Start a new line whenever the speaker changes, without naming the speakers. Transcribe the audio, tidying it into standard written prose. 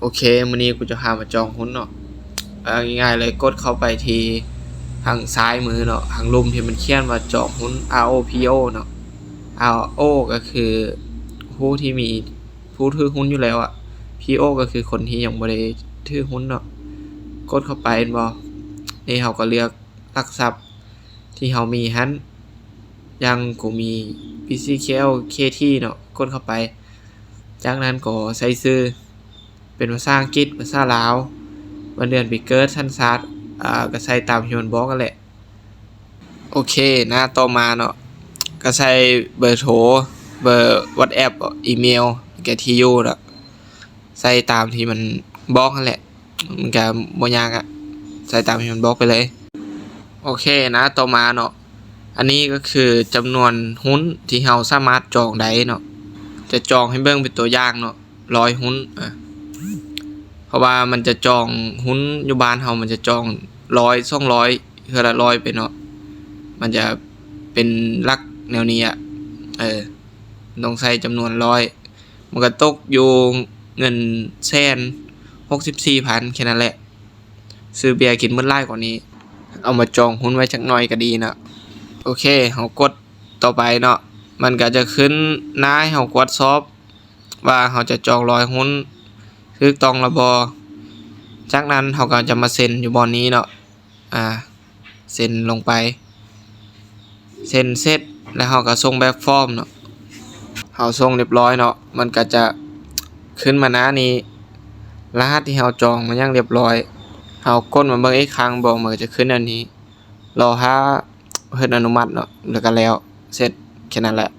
โอเคมื้อนี้กูจะพามาจองหุ้นเนาะง่ายๆเลยกดเข้าไปที่ทางซ้ายมือเนาะทางลุ่มที่มันเขียนว่าจองหุ้น ROPO เนาะ RO ก็คือผู้ที่มีผู้ถือหุ้นอยู่แล้วอะ PO ก็คือคนที่ยังบ่ได้ถือหุ้นเนาะกดเข้าไปเห็นบ่นี่เราก็เลือกหลักทรัพย์ที่เรามีหั้นอย่างกูมี PCKL KT เนาะกดเข้าไปจากนั้นก็ใส่ชื่อเป็นภาษาอังกฤษภาษาลาววันเดือนปีเกิดชั้นชาติก็ใส่ตามที่มันบอกกันแหละโอเคหน้าต่อมาเนาะก็ใส่เบอร์โทรเบอร์ WhatsApp อีเมลแกที่อยู่เนาะใส่ตามที่มันบอกนั่นแหละมันก็บ่ยากอะใส่ตามที่มันบอกไปเลยโอเคนะต่อมาเนาะอันนี้ก็คือจำนวนหุ้นที่เราสามารถจองได้เนาะจะจองให้เบิ่งเป็นตัวอย่างเนาะ100หุ้นเพราะว่ามันจะจองหุ้นอยู่บ้านเฮามันจะจอง100 200เทื่อละ100ไปเนาะมันจะเป็นหลักแนวนี้อ่ะต้องใส่จำนวน100มันก็ตกอยู่เงิน164,000แค่นั้นแหละซื้อเบียร์กินมื้อหลายกว่านี้เอามาจองหุ้นไว้จักหน่อยก็ดีนะโอเคเฮากดต่อไปเนาะมันก็จะขึ้นหน้าให้เฮากดซอฟว่าเฮาจะจอง100หุ้นถูกต้องแล้วบ่จากนั้นเฮาก็จะมาเซ็นอยู่บอนนี้เนาะเซ็นลงไปเซ็นเสร็จแล้วเฮาก็ส่งแบบฟอร์มเนาะเฮาส่งเรียบร้อยเนาะมันก็จะขึ้นมาหน้านี้รหัสที่เฮาจองมันยังเรียบร้อยเฮากดมาเบิ่งอีกครั้งบ่มันก็จะขึ้นอันนี้รอหาเพิ่นอนุมัติเนาะแล้วก็แล้วเสร็จแค่นั้นแหละ